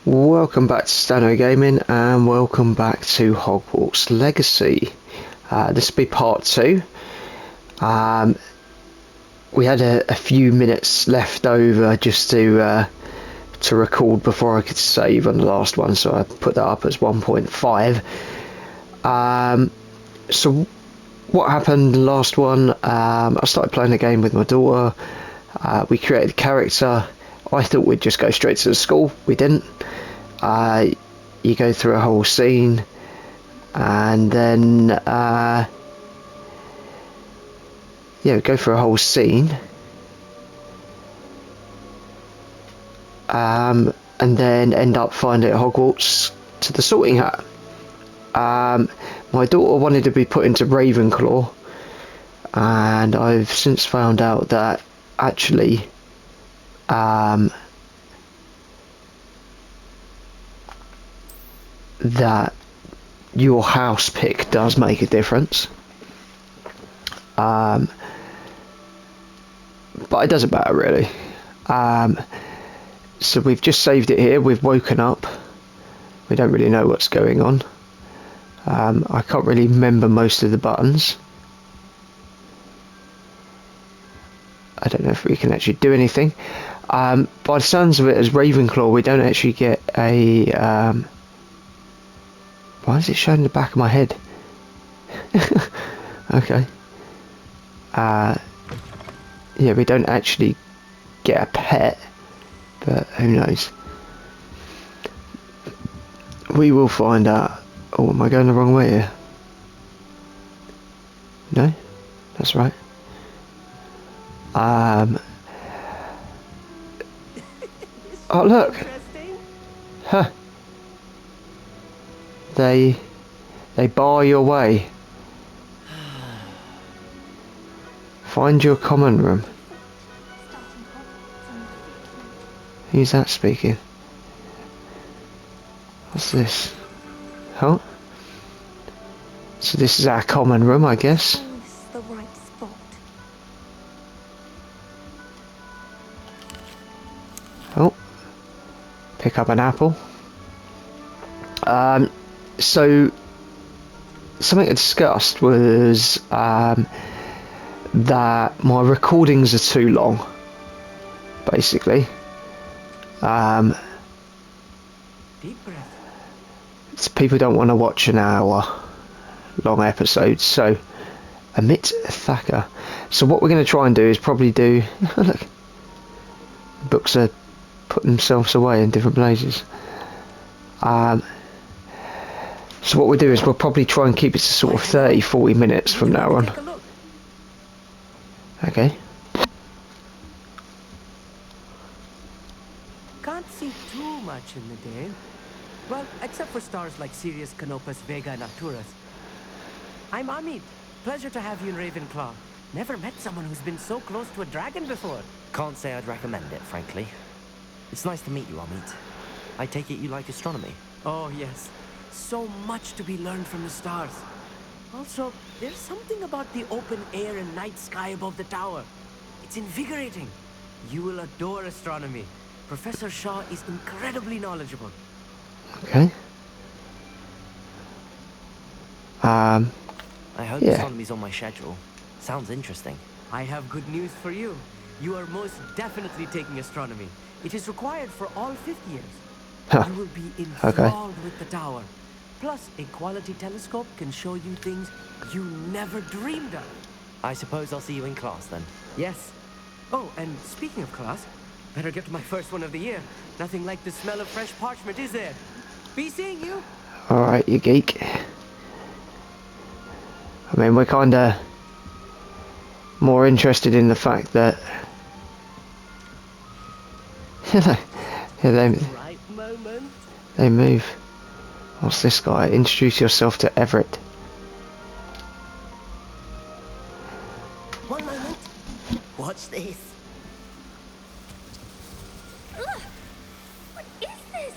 Welcome back to Stano Gaming and welcome back to Hogwarts Legacy. This will be part 2. We had a few minutes left over just to record before I could save on the last one, so I put that up as 1.5. So what happened in the last one, I started playing the game with my daughter. We created a character. I thought we'd just go straight to the school. We didn't. You go through a whole scene and then go through a whole scene and then end up finding at Hogwarts to the Sorting Hat. My daughter wanted to be put into Ravenclaw, and I've since found out that actually that your house pick does make a difference, but it doesn't matter really. So we've just saved it here. We've woken up. We don't really know what's going on. I can't really remember most of the buttons. I don't know if we can actually do anything. By the sounds of it, as Ravenclaw, we don't actually get a why is it showing the back of my head? Okay. Yeah, we don't actually get a pet, but who knows? We will find out. Oh, am I going the wrong way here? No? That's right. Oh, look! Huh. They bar your way. Find your common room. Who's that speaking? What's this? Oh? So this is our common room, I guess. The right spot. Oh. Pick up an apple. So something I discussed was that my recordings are too long, basically. Deep breath. So people don't want to watch an hour long episode, so omit Thacker. So what we're going to try and do is probably do look, books are putting themselves away in different places. So what we'll do is we'll probably try and keep it to sort of 30-40 minutes from now on. Okay. Can't see too much in the day. Well, except for stars like Sirius, Canopus, Vega, and Arcturus. I'm Amit. Pleasure to have you in Ravenclaw. Never met someone who's been so close to a dragon before. Can't say I'd recommend it, frankly. It's nice to meet you, Amit. I take it you like astronomy? Oh, yes. So much to be learned from the stars. Also, there's something about the open air and night sky above the tower. It's invigorating. You will adore astronomy. Professor Shaw is incredibly knowledgeable. Okay. I hope Yeah. astronomy's on my schedule. Sounds interesting. I have good news for you. You are most definitely taking astronomy. It is required for all 5th years. Huh. You will be enthralled with the tower. Plus, a quality telescope can show you things you never dreamed of. I suppose I'll see you in class then. Yes. Oh, and speaking of class, better get to my first one of the year. Nothing like the smell of fresh parchment, is there? Be seeing you. Alright, you geek. I mean, we're kinda more interested in the fact that yeah, Right moment. they move. What's this guy? Introduce yourself to Everett. One moment. Watch this. Ugh! What is this?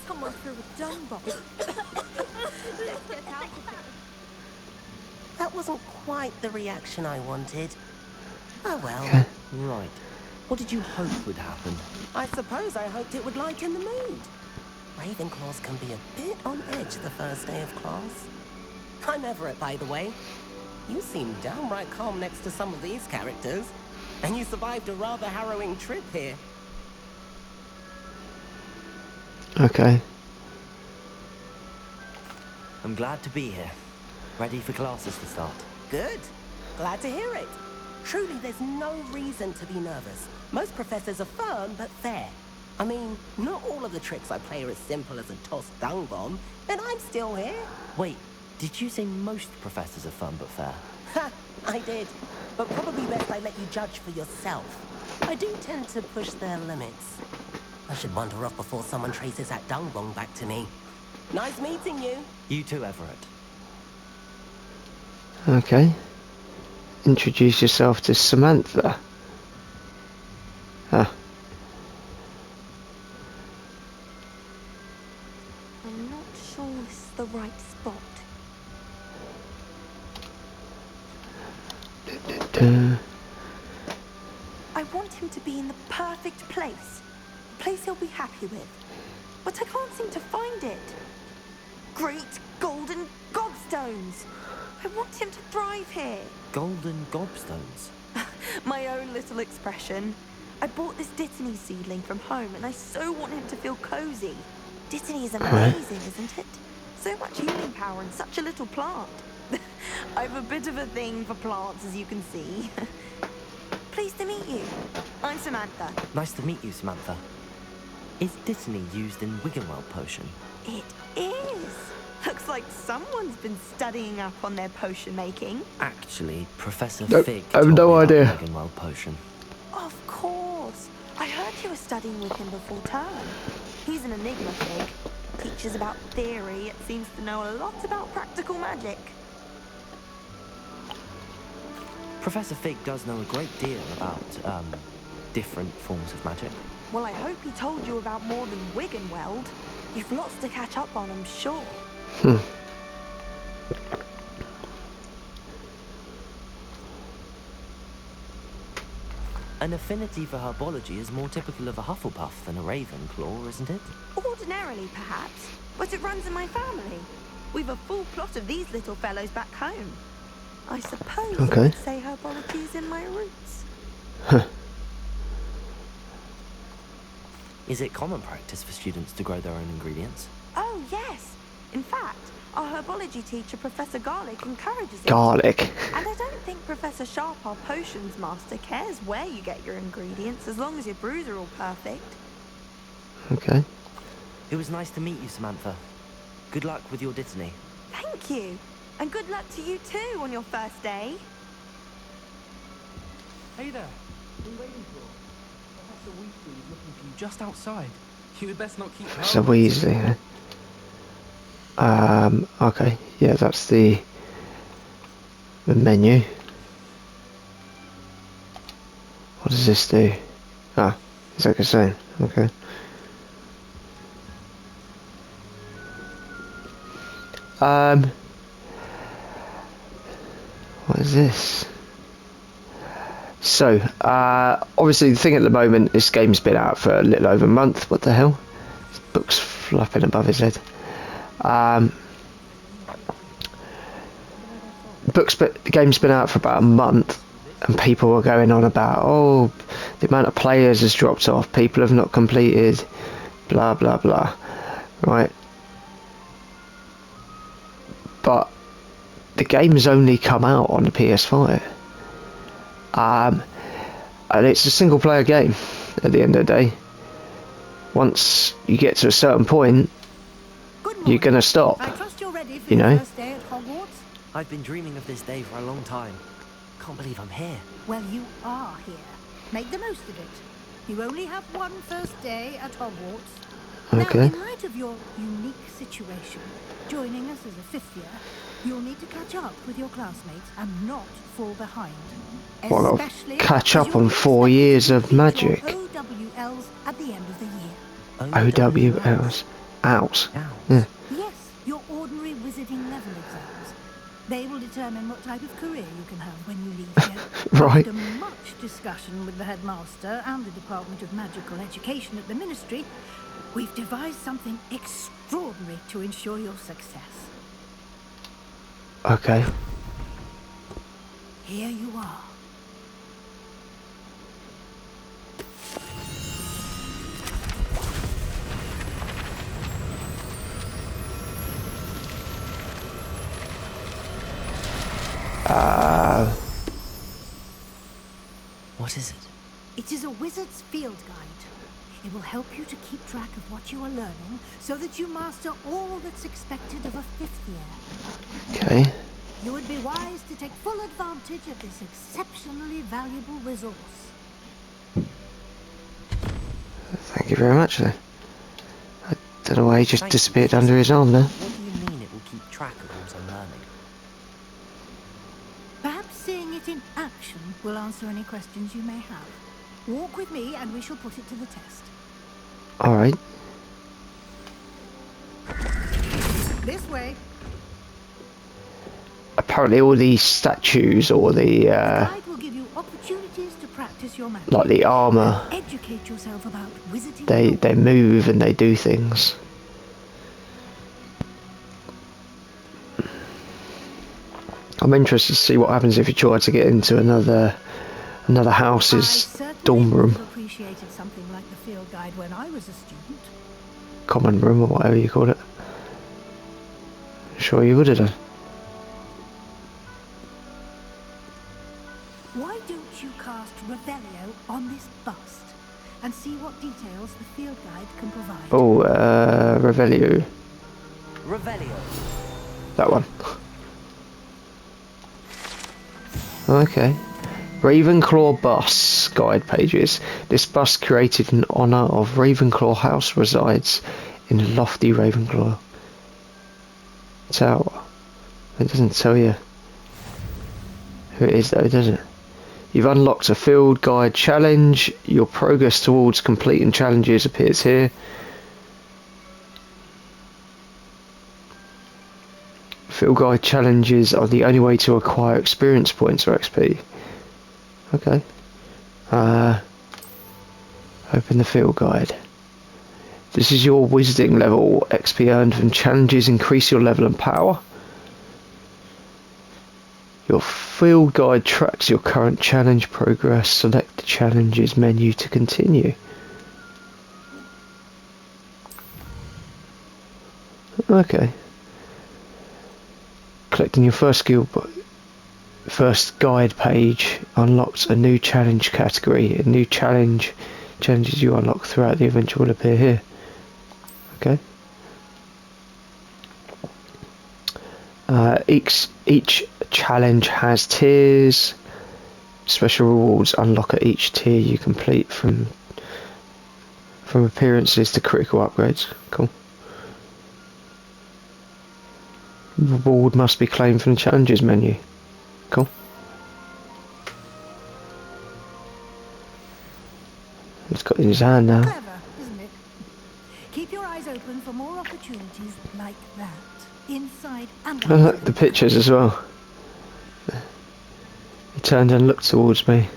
Someone threw a dung bomb. Let's get out of here. That wasn't quite the reaction I wanted. Oh well. Okay. Right. What did you hope would happen? I suppose I hoped it would lighten the mood. Ravenclaws can be a bit on edge the first day of class. I'm Everett, by the way. You seem downright calm next to some of these characters. And you survived a rather harrowing trip here. Okay. I'm glad to be here. Ready for classes to start. Good. Glad to hear it. Truly, there's no reason to be nervous. Most professors are firm but fair. I mean, not all of the tricks I play are as simple as a tossed dung bomb, and I'm still here. Wait, did you say most professors are fun but fair? Ha! I did. But probably best I let you judge for yourself. I do tend to push their limits. I should wander off before someone traces that dung bomb back to me. Nice meeting you. You too, Everett. Okay. Introduce yourself to Samantha. Huh. I'm not sure this is the right spot. I want him to be in the perfect place. A place he'll be happy with. But I can't seem to find it. Great golden gobstones! I want him to thrive here. Golden gobstones. My own little expression. I bought this Dittany seedling from home and I so want him to feel cozy. Dittany is amazing, isn't it? So much healing power in such a little plant. I've a bit of a thing for plants, as you can see. Pleased to meet you. I'm Samantha. Nice to meet you, Samantha. Is Dittany used in Wiggenweld potion? It is. Looks like someone's been studying up on their potion making. Actually, Professor Nope, Fig I have told no me about idea. Wiggenweld potion. Of course. I heard you were studying with him before term. He's an enigma, Fig. Teaches about theory, it seems to know a lot about practical magic. Professor Fig does know a great deal about, different forms of magic. Well, I hope he told you about more than Wiggenweld. You've lots to catch up on, I'm sure. An affinity for herbology is more typical of a Hufflepuff than a Ravenclaw, isn't it? Ordinarily, perhaps, but it runs in my family. We've a full plot of these little fellows back home. I suppose you Okay. could say herbology is in my roots. Is it common practice for students to grow their own ingredients? Oh, yes. In fact, our herbology teacher, Professor Garlick, encourages it. Garlic. And I don't think Professor Sharp, our potions master, cares where you get your ingredients, as long as your brews are all perfect. Okay. It was nice to meet you, Samantha. Good luck with your Dittany. Thank you. And good luck to you too on your first day. Hey there. Been waiting for. Professor Weasley is looking for you just outside. You had best not keep So Weasley. Okay. Yeah, that's the menu. What does this do? Ah, it's like the same. Okay. What is this? So, obviously the thing at the moment, this game's been out for a little over a month. What the hell? This book's flapping above his head. The game's been out for about a month, and people are going on about, oh, the amount of players has dropped off, people have not completed, blah blah blah, right? But the game's only come out on the PS5, and it's a single player game at the end of the day. Once you get to a certain point, you're gonna stop, I trust you're ready for you your know? first day at Hogwarts? I've been dreaming of this day for a long time. Can't believe I'm here. Well, you are here. Make the most of it. You only have one first day at Hogwarts. Okay. Now, in light of your unique situation, joining us as a fifth year, you'll need to catch up with your classmates and not fall behind. Well, I'll Especially catch as up you'll on be 4 expected years to of complete magic. your OWLs at the end of the year. OWLs. Owls. Yeah. Yes, your ordinary wizarding level exams. They will determine what type of career you can have when you leave here. Right. After much discussion with the headmaster and the Department of Magical Education at the Ministry, We've devised something extraordinary to ensure your success. Okay. Here you are. What is it? It is a wizard's field guide. It will help you to keep track of what you are learning so that you master all that's expected of a 5th year. Okay. You would be wise to take full advantage of this exceptionally valuable resource. Thank you very much then. I don't know why he just Thank you, disappeared under his arm there. What do you mean it will keep track of what I'm learning? Perhaps seeing it in action will answer any questions you may have. Walk with me and we shall put it to the test. Alright. This way. Apparently all these statues or the The guide will give you opportunities to practice your magic. like the armour, Educate yourself about wizarding. they move and they do things. I'm interested to see what happens if you try to get into another house's dorm room, Appreciated something like the field guide when I was a student. common room or whatever you call it. Sure you would have done. Why don't you cast Revelio on this bust and see what details the field guide can provide? Oh, Revelio. Revelio. That one. Okay. Ravenclaw bus guide pages. This bus created in honour of Ravenclaw House resides in lofty Ravenclaw Tower. It doesn't tell you who it is though, does it? You've unlocked a field guide challenge. Your progress towards completing challenges appears here. Field guide challenges are the only way to acquire experience points or XP. Okay. Open the field guide. This is your wizarding level. XP earned from challenges increase your level and power. Your field guide tracks your current challenge progress. Select the challenges menu to continue. Okay. Collecting your first guide page unlocks a new challenge category. A new challenges you unlock throughout the adventure will appear here. Okay. Each challenge has tiers. Special rewards unlock at each tier you complete, from appearances to critical upgrades. Cool. Reward must be claimed from the challenges menu. Cool. It's got it in his hand now. Clever, isn't it? Keep your eyes open for more opportunities like that. Inside and I like the pictures as well. He turned and looked towards me.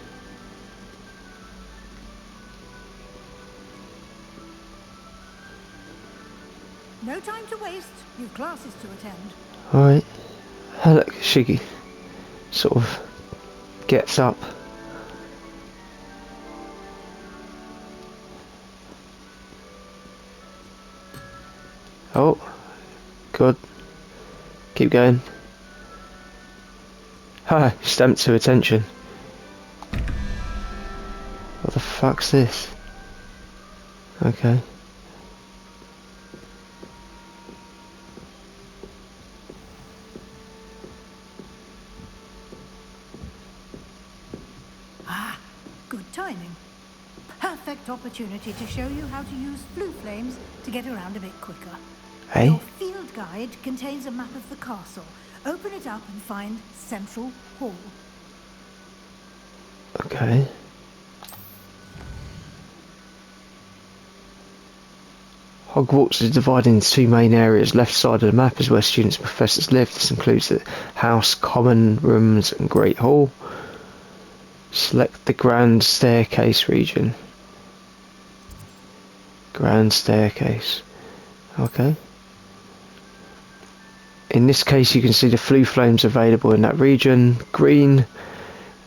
No time to waste. You've classes to attend. Alright. Look, Shiggy sort of gets up. Oh, good. Keep going. Ha! Stamped to attention. What the fuck's this? Okay. Ah, good timing. Perfect opportunity to show you how to use blue flames to get around a bit quicker. Hey? Your field guide contains a map of the castle. Open it up and find Central Hall. Okay. Hogwarts is divided into two main areas. Left side of the map is where students and professors live. This includes the house, common rooms and Great Hall. Select the Grand Staircase region. Grand staircase. Okay. In this case, you can see the flue flames available in that region. Green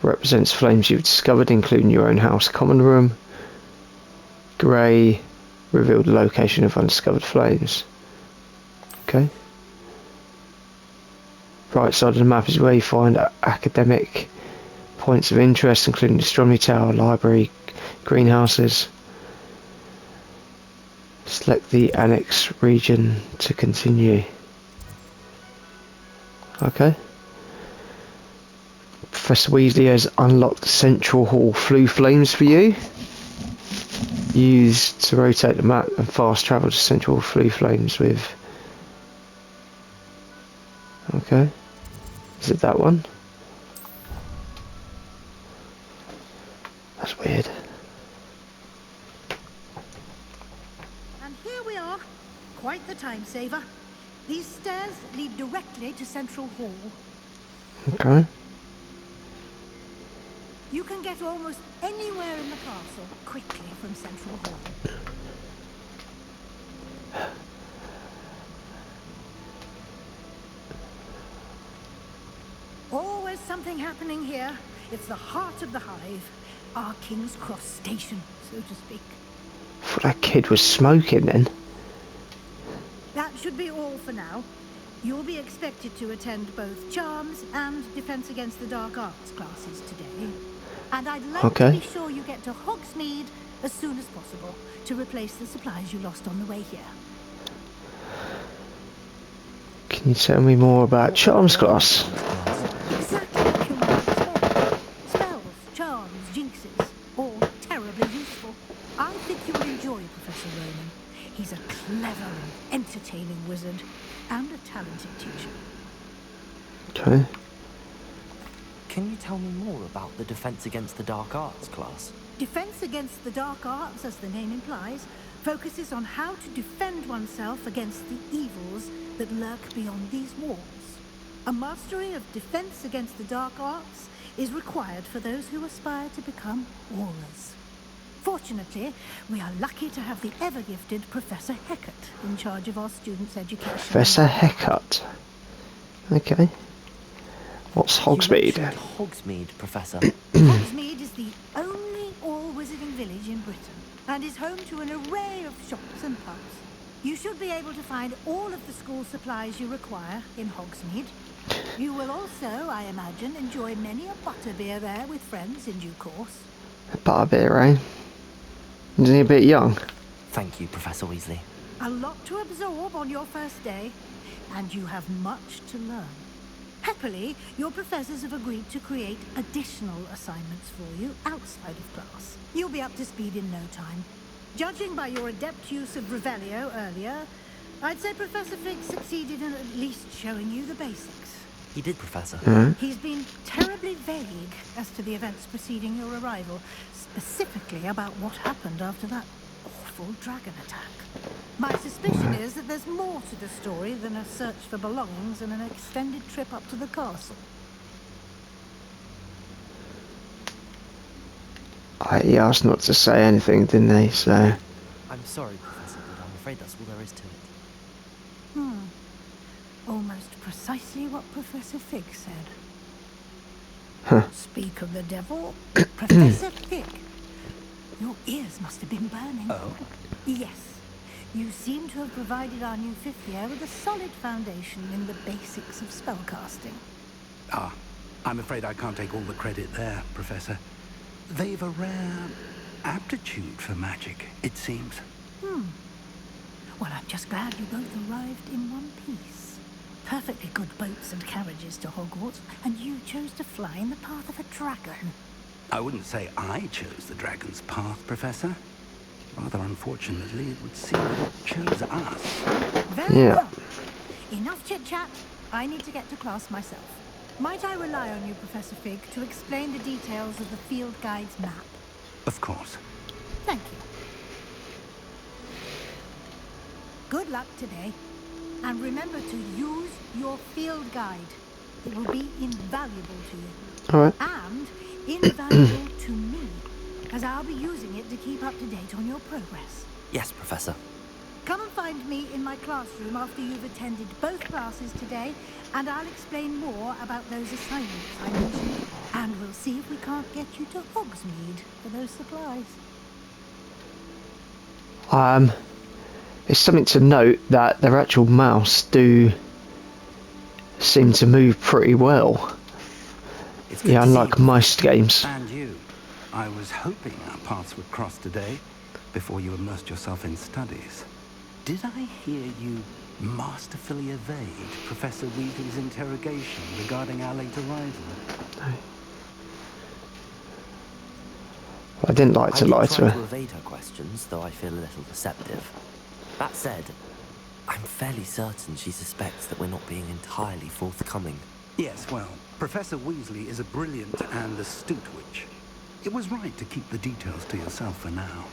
represents flames you've discovered, including your own house common room. Grey reveal the location of undiscovered flames. Okay. Right side of the map is where you find academic points of interest, including the astronomy tower, library, greenhouses. Select the annex region to continue. Okay. Professor Weasley has unlocked the central hall flue flames for you. Use to rotate the map and fast travel to central flue flames with. Okay. Is it that one? That's weird. And here we are. Quite the time saver. These stairs lead directly to Central Hall. Okay. You can get almost anywhere in the castle quickly from Central Hall. Always something happening here. It's the heart of the hive. Our King's Cross station, so to speak. I thought that kid was smoking then. That should be all for now. You'll be expected to attend both Charms and Defense Against the Dark Arts classes today. And I'd like to be sure you get to Hogsmeade as soon as possible to replace the supplies you lost on the way here. Can you tell me more about Charms class? Exactly like your name said. Spells, charms, jinxes, all terribly useful. I think you'll enjoy Professor Roman. He's a clever and entertaining wizard and a talented teacher. Okay. Can you tell me more about the Defense Against the Dark Arts class? Defense Against the Dark Arts, as the name implies, focuses on how to defend oneself against the evils that lurk beyond these walls. A mastery of Defense Against the Dark Arts is required for those who aspire to become Aurors. Fortunately, we are lucky to have the ever-gifted Professor Hecat in charge of our students' education. Professor Hecat. Okay. What's Hogsmeade? You mentioned Hogsmeade, Professor. Hogsmeade is the only all-wizarding village in Britain and is home to an array of shops and pubs. You should be able to find all of the school supplies you require in Hogsmeade. You will also, I imagine, enjoy many a butterbeer there with friends in due course. Butterbeer, eh? Isn't he a bit young? Thank you, Professor Weasley. A lot to absorb on your first day, and you have much to learn. Happily, your professors have agreed to create additional assignments for you outside of class. You'll be up to speed in no time. Judging by your adept use of Revelio earlier, I'd say Professor Fig succeeded in at least showing you the basics. He did, Professor. He's been terribly vague as to the events preceding your arrival, specifically about what happened after that awful dragon attack. My suspicion is that there's more to the story than a search for belongings and an extended trip up to the castle. He asked not to say anything, didn't he? So. I'm sorry, Professor, but I'm afraid that's all there is to it. Almost precisely what Professor Fig said. Huh. Speak of the devil, Professor Fig. Your ears must have been burning. Oh? Yes. You seem to have provided our new fifth year with a solid foundation in the basics of spellcasting. Ah, I'm afraid I can't take all the credit there, Professor. They've a rare aptitude for magic, it seems. Well, I'm just glad you both arrived in one piece. Perfectly good boats and carriages to Hogwarts, and you chose to fly in the path of a dragon. I wouldn't say I chose the dragon's path, Professor. Rather unfortunately, it would seem that it chose us. Very well. Enough chit-chat. I need to get to class myself. Might I rely on you, Professor Fig, to explain the details of the field guide's map? Of course. Thank you. Good luck today. And remember to use your field guide. It will be invaluable to you. Alright. And invaluable to me, as I'll be using it to keep up to date on your progress. Yes, Professor. Come and find me in my classroom after you've attended both classes today, and I'll explain more about those assignments I mentioned. And we'll see if we can't get you to Hogsmeade for those supplies. It's something to note that their actual mouse do seem to move pretty well. It's good Yeah, to see unlike you. most games. And you. I was hoping our paths would cross today, before you immersed yourself in studies. Did I hear you masterfully evade Professor Weasley's interrogation regarding our late arrival? I didn't like I to did lie try to to her. evade her questions, though I feel a little deceptive. That said, I'm fairly certain she suspects that we're not being entirely forthcoming. Yes, well, Professor Weasley is a brilliant and astute witch. It was right to keep the details to yourself for now.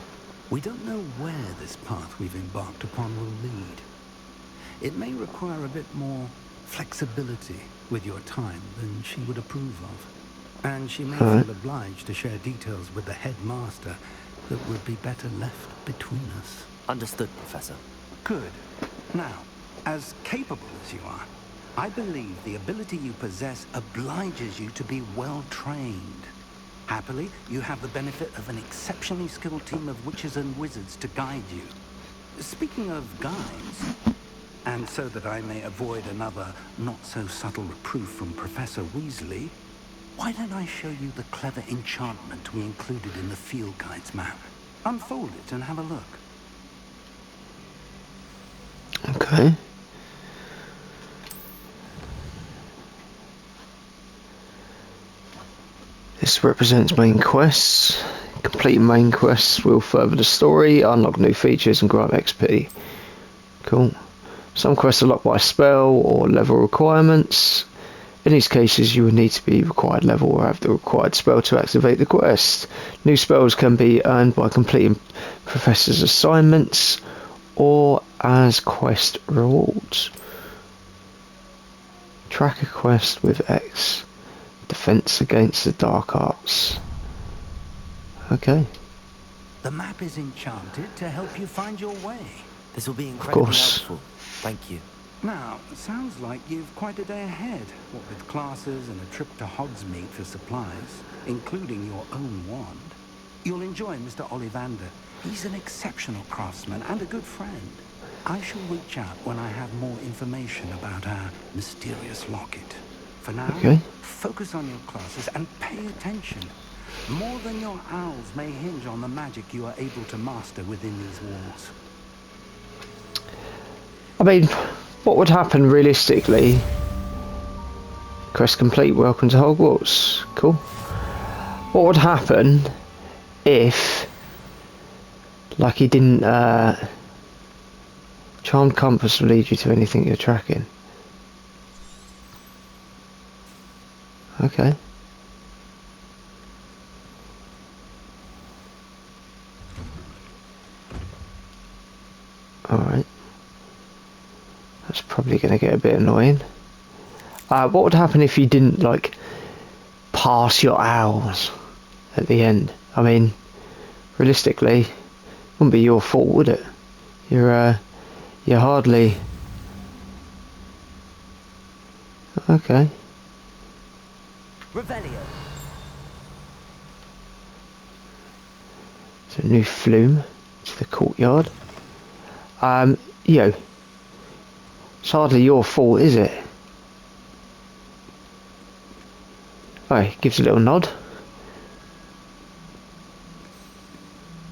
We don't know where this path we've embarked upon will lead. It may require a bit more flexibility with your time than she would approve of. And she may feel obliged to share details with the headmaster that would be better left between us. Understood, Professor. Good. Now, as capable as you are, I believe the ability you possess obliges you to be well trained. Happily, you have the benefit of an exceptionally skilled team of witches and wizards to guide you. Speaking of guides, and so that I may avoid another not-so-subtle reproof from Professor Weasley, why don't I show you the clever enchantment we included in the field guide's map? Unfold it and have a look. Okay. This represents main quests. Completing main quests will further the story, unlock new features and grant XP. Cool. Some quests are locked by spell or level requirements. In these cases you will need to be required level or have the required spell to activate the quest. New spells can be earned by completing professor's assignments or as quest rewards. Track a quest with X. Defense against the dark arts. Okay. The map is enchanted to help you find your way. This will be incredibly course. helpful. Thank you. Now, it sounds like you've quite a day ahead, what with classes and a trip to Hogsmeade for supplies, including your own wand. You'll enjoy Mr. Ollivander. He's an exceptional craftsman and a good friend. I shall reach out when I have more information about our mysterious locket. For now, Okay. focus on your classes and pay attention. More than your owls may hinge on the magic you are able to master within these walls. I mean, what would happen realistically? Quest complete, welcome to Hogwarts. Cool. What would happen if, like, he didn't, Charmed Compass will lead you to anything you're tracking. Okay. Alright. That's probably going to get a bit annoying. What would happen if you didn't, like, pass your owls at the end? I mean, realistically, it wouldn't be your fault, would it? You're hardly... Okay. Revelio. So a new flume to the courtyard. Yo. It's hardly your fault, is it? Oh, he gives a little nod.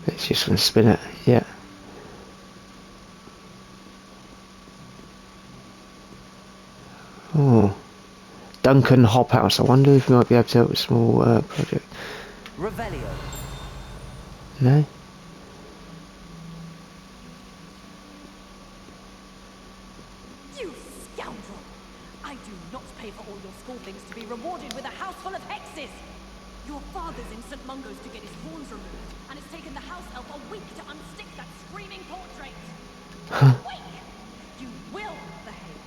It's just going to spin it, yeah. Oh. Duncan Hophouse. I wonder if we might be able to help with a small project. Revelio. No? You scoundrel! I do not pay for all your school things to be rewarded with a house full of hexes! Your father's in St. Mungo's to get his horns removed, and it's taken the house elf a week to unstick that screaming portrait! A week! You will behave!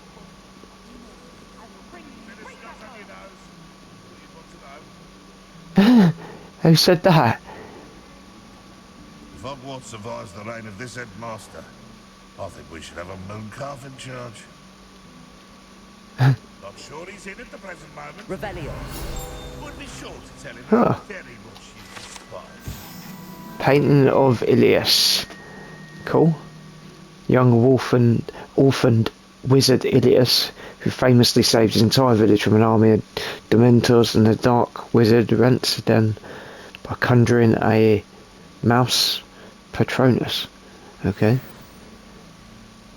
I will bring you right back home! Who said that? If Hogwarts what survives the reign of this headmaster. I think we should have a moon calf in charge. Not sure he's in at the present moment. Revelio. Would be sure to tell him Huh. how very much you despise. Painting of Ilias. Cool. Young orphaned wizard Ilias, who famously saved his entire village from an army of Dementors and the dark wizard Rentden by conjuring a mouse Patronus. Okay.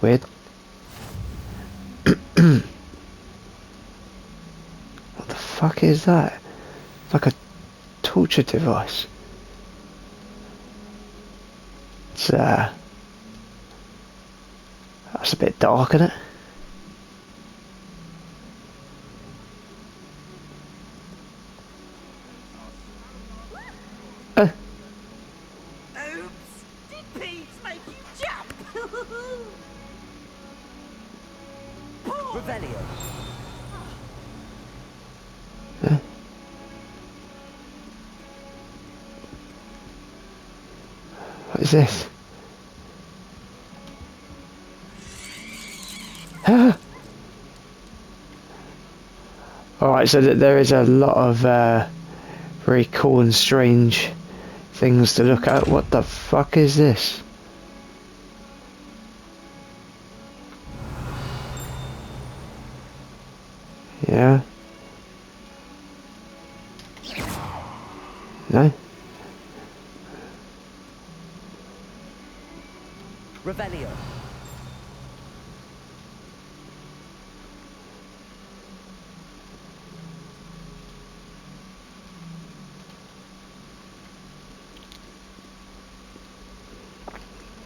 Weird. What the fuck is that? It's like a torture device. It's that's a bit dark, isn't it? Oops! Did Peeves make you jump? Revelio. What is this? Alright, so there is a lot of very cool and strange things to look at. What the fuck is this? Yeah. No? Revelio.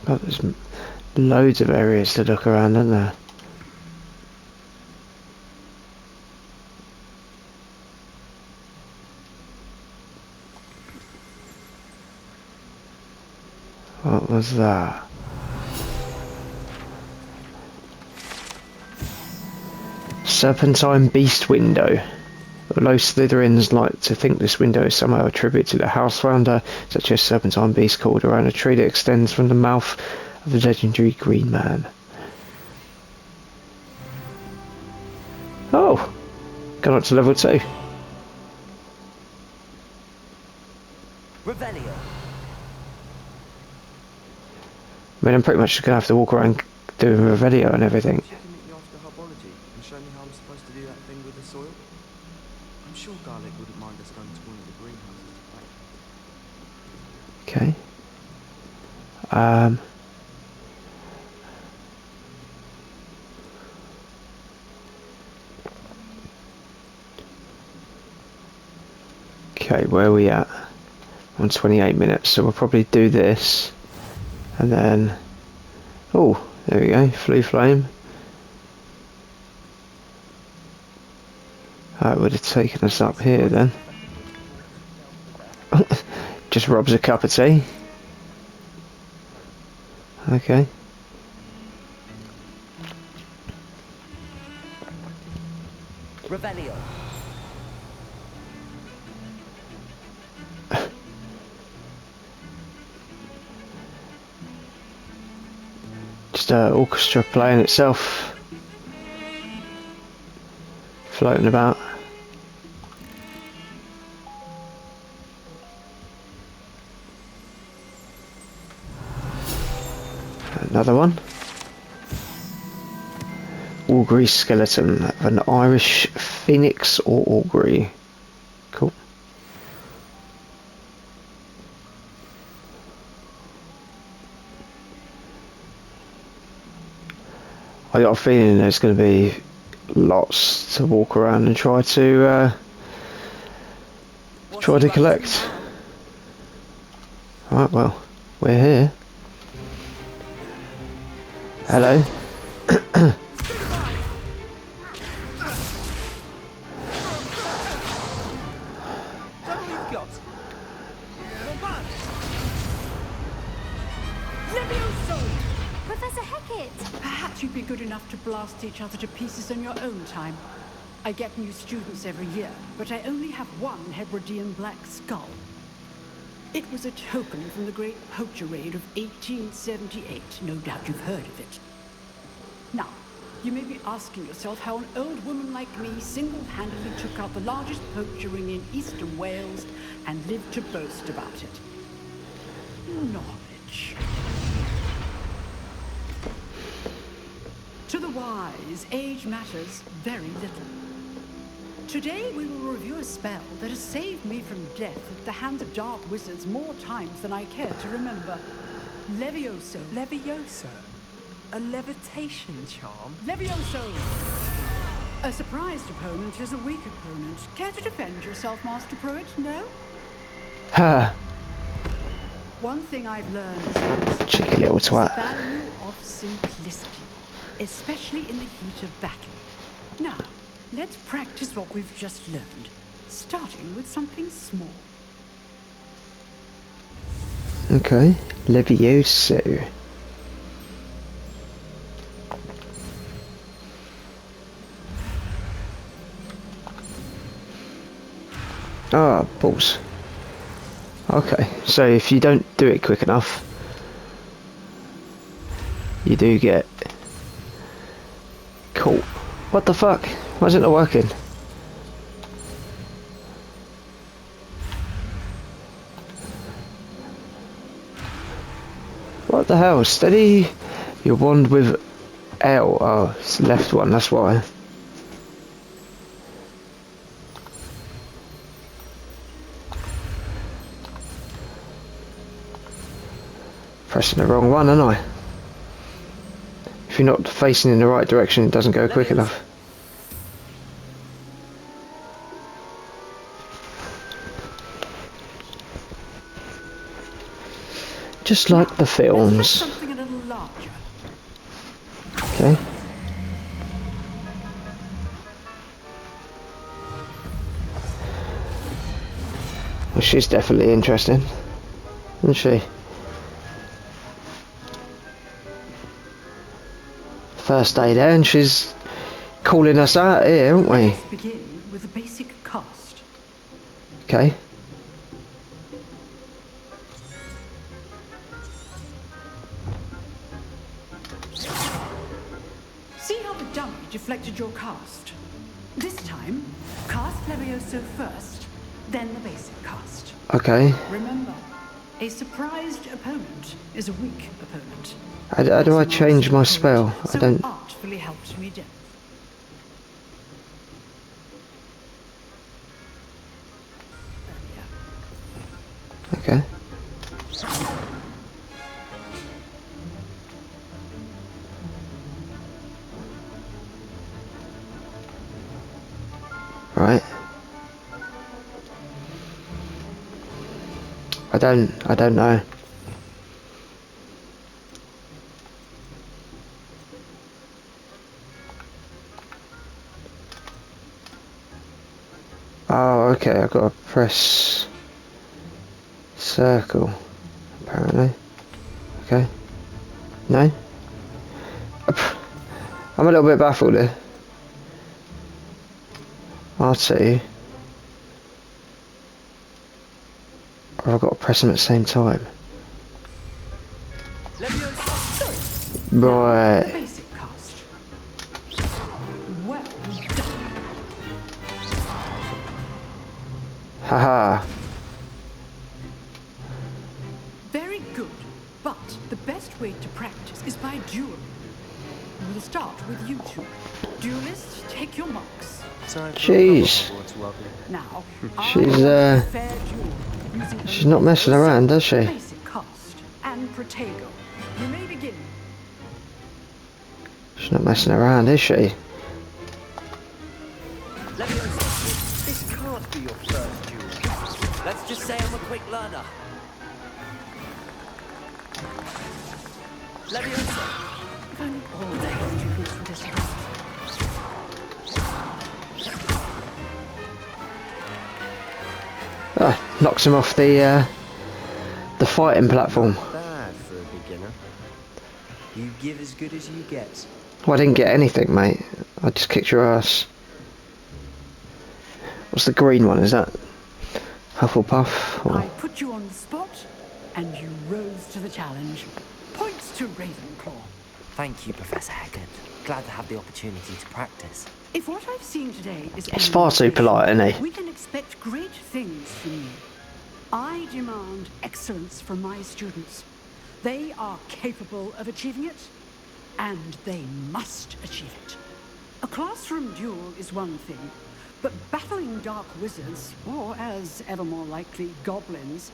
God, there's loads of areas to look around, aren't there? What was that? Serpentine Beast Window. Although Slytherins like to think this window is somehow attributed to the house founder, such as Serpentine Beast called around a tree that extends from the mouth of the legendary Green Man. Oh! Gone up to level 2. Revelio. I mean, I'm pretty much just going to have to walk around doing Revelio and everything. You can meet me after herbology and show me how I'm supposed to do that thing with the soil. I'm sure Garlic wouldn't mind us going to one of the greenhouses to play. Okay. Okay, where are we at? On 28 minutes, so we'll probably do this. And then... Oh, there we go, Flue Flame. That would have taken us up here then. Just Rob's a cup of tea. Okay. Revelio. Just orchestra playing itself. Floating about. Another one. Augury skeleton of an Irish phoenix or augury. Cool. I got a feeling there's going to be lots to walk around and try to collect. Right, well, we're here. Hello. Professor Hecat! Perhaps you'd be good enough to blast each other to pieces in your own time. I get new students every year, but I only have one Hebridean black skull. It was a token from the Great Poacher Raid of 1878. No doubt you've heard of it. Now, you may be asking yourself how an old woman like me single-handedly took out the largest poacher ring in eastern Wales and lived to boast about it. Knowledge. To the wise, age matters very little. Today we will review a spell that has saved me from death at the hands of dark wizards more times than I care to remember. Levioso. Levioso? A levitation charm? Levioso! A surprised opponent is a weak opponent. Care to defend yourself, Master Pruitt? No? Ha! One thing I've learned is Cheeky little the twat. value of simplicity, especially in the heat of battle. Now, let's practice what we've just learned, starting with something small. Okay, Levioso. Ah, balls. Okay, so if you don't do it quick enough, you do get caught. What the fuck? Why isn't it working? What the hell? Steady your wand with L. Oh, it's the left one, that's why. Pressing the wrong one, aren't I? If you're not facing in the right direction, it doesn't go quick enough. Just like the Let's films. try something a little larger. Okay. Well, she's definitely interesting, isn't she? First day there, and she's calling us out here, aren't we? Let's begin with a basic cast. Okay. See how the dummy deflected your cast? This time, cast Levioso first, then the basic cast. Okay. Remember, a surprised opponent is a weak opponent. How do I change my spell? I So don't. artfully helped me death. Okay. Right. I don't know. Oh, okay, I've got to press circle, apparently. Okay. No? I'm a little bit baffled here. R2. Or I've got to press them at the same time. Right. Basic cast. Well done. Haha. Very good. But the best way to practice is by dueling. We'll start with you two. Duelists, take your marks. Jeez. Now, She's not messing around, does she? Basic cast and Protego. You may begin. She's not messing around, is she? This can't be your first duel. Let's just say I'm a quick learner. Leviosa. If only all the hell you lose from this house. Ah, knocks him off the fighting platform. Bad for a beginner. You give as good as you get. Well, I didn't get anything, mate. I just kicked your ass. What's the green one? Is that Hufflepuff. Or... I put you on the spot, and you rose to the challenge. Points to Ravenclaw. Thank you, Professor Heckard. Glad to have the opportunity to practice. If what I've seen today is He's any far too indication, polite, isn't he? we can expect great things from you. I demand excellence from my students. They are capable of achieving it, and they must achieve it. A classroom duel is one thing, but battling dark wizards, or as ever more likely, goblins,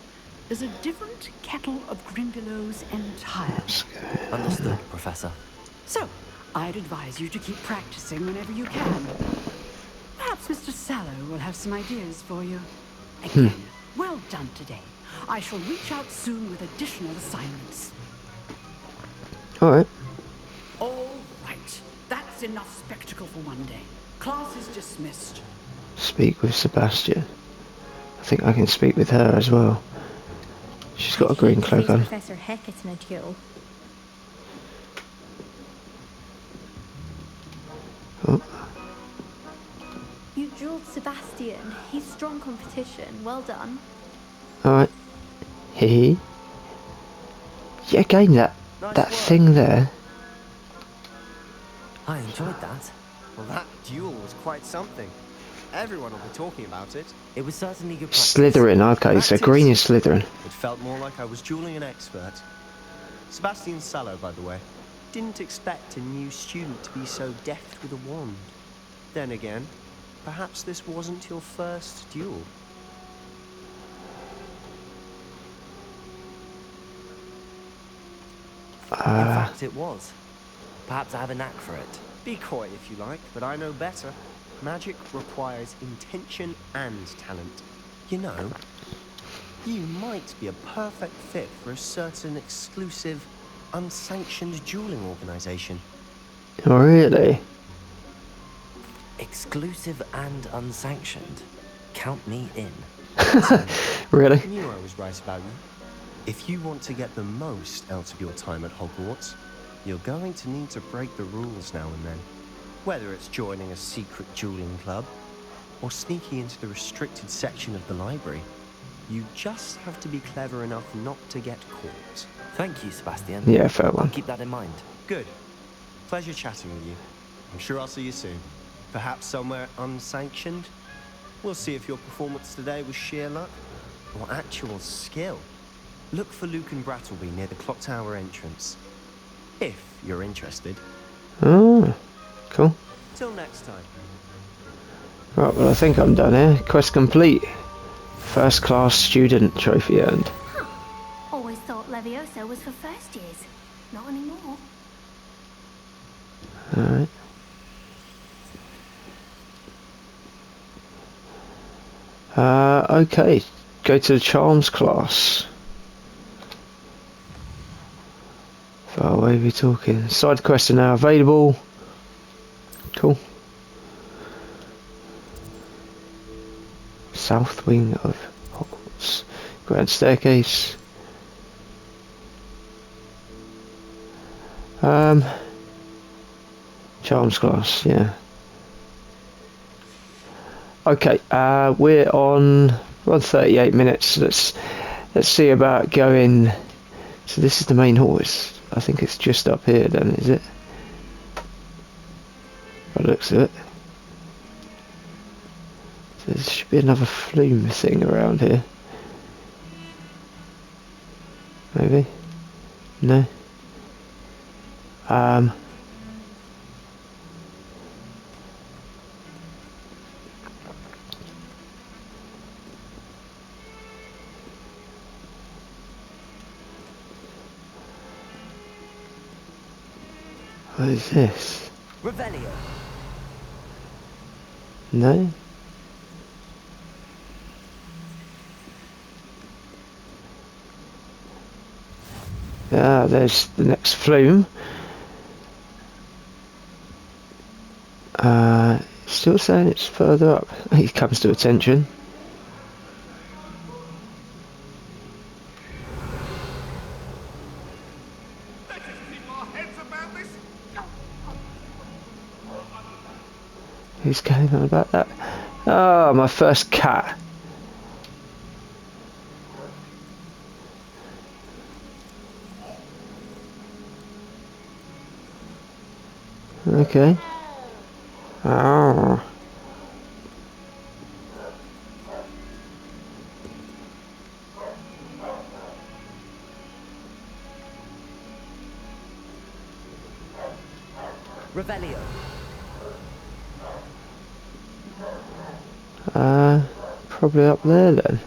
is a different kettle of Grindylows entirely. Understood, Professor. So, I'd advise you to keep practicing whenever you can. Perhaps Mr. Sallow will have some ideas for you. Again, well done today. I shall reach out soon with additional assignments. Alright. All right. That's enough spectacle for one day. Class is dismissed. Speak with Sebastian. I think I can speak with her as well. She's got a green cloak on. Professor Heckett in a duel. Oh. You dueled Sebastian. He's strong competition. Well done. Alright. Hee. Yeah, again, that thing there. I enjoyed that. Well, that duel was quite something. Everyone will be talking about it. It was certainly good practice. Slytherin, okay, so green is Slytherin. It felt more like I was dueling an expert. Sebastian Sallow, by the way. Didn't expect a new student to be so deft with a wand. Then again, perhaps this wasn't your first duel. In fact, it was. Perhaps I have a knack for it. Be coy if you like, but I know better. Magic requires intention and talent. You know, you might be a perfect fit for a certain exclusive, unsanctioned dueling organization. Oh, really? Exclusive and unsanctioned. Count me in. Really? I knew I was right about you. If you want to get the most out of your time at Hogwarts, you're going to need to break the rules now and then. Whether it's joining a secret dueling club, or sneaking into the restricted section of the library, you just have to be clever enough not to get caught. Thank you, Sebastian. Yeah, fair I'll one. keep that in mind. Good. Pleasure chatting with you. I'm sure I'll see you soon. Perhaps somewhere unsanctioned? We'll see if your performance today was sheer luck, or actual skill. Look for Luke and Brattleby near the clock tower entrance. If you're interested. Oh, cool. Till next time. Right, well, I think I'm done here. Quest complete. First class student trophy earned. Always thought Leviosa was for first years. Not anymore. Alright. Okay. Go to the charms class. Far away we talking. Side quests are now available. Cool. South wing of Hogwarts. Grand staircase. Charms class, yeah. Okay, we're on 38 minutes. Let's see about going. So this is the main hall. I think it's just up here then, is it? By the looks of it. So there should be another flume thing around here. Maybe? No? What is this? Revelio. No? Ah, there's the next flume. Still saying it's further up. He comes to attention. Who's going on about that? Oh, my first cat. Okay. Oh. Revelio. Probably up there then.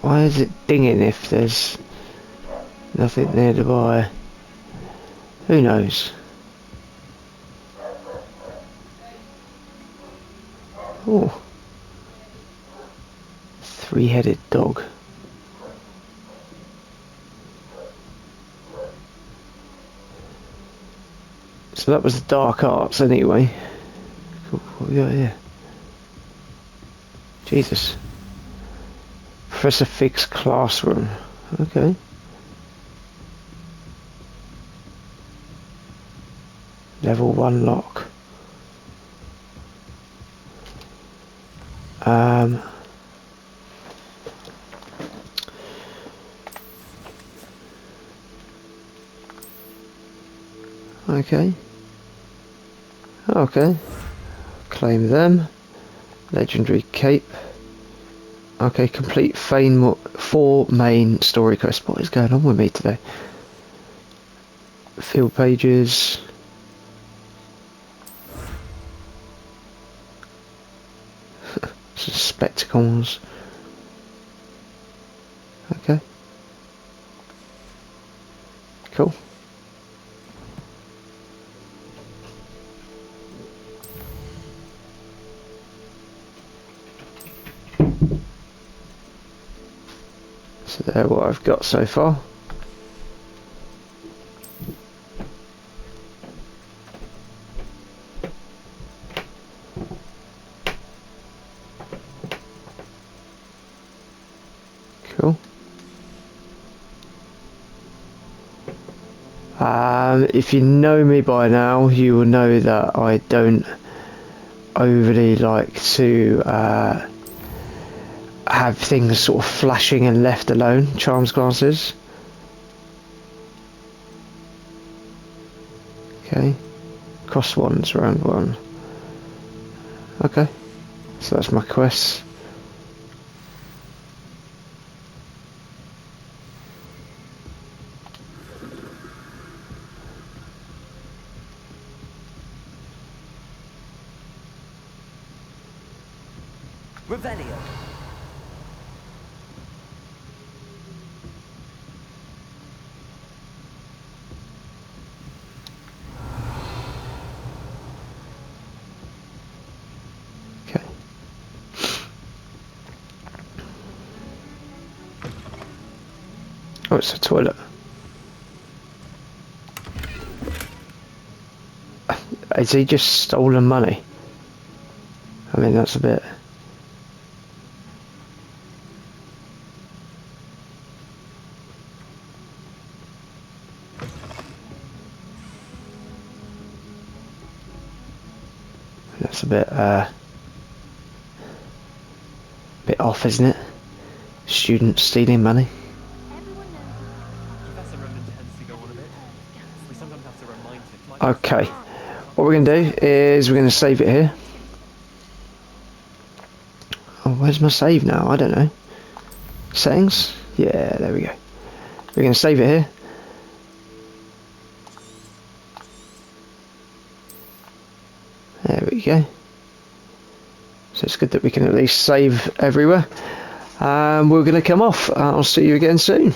Why is it dinging if there's nothing nearby? Who knows? Oh. Three-headed dog. So that was the dark arts anyway. Cool. What we got here? Jesus. Professor Fig's classroom. Okay. Level 1 lock. Okay. Okay. Claim them. Legendary cape. Okay, complete 4 main story quests. What is going on with me today? Field pages. Some spectacles. Okay. Cool. So there, what I've got so far. Cool. If you know me by now, you will know that I don't overly like to have things sort of flashing and left alone. Charms glasses. Okay. Cross ones, round one. Okay. So that's my quest. Revelio. Okay. Oh, it's a toilet. Has he just stolen money? I mean, that's a bit... That's a bit off, isn't it? Students stealing money. Okay, what we're going to do is we're going to save it here. Oh, where's my save now? I don't know. Settings? Yeah, there we go. We're going to save it here. There we go. So it's good that we can at least save everywhere. We're going to come off. I'll see you again soon.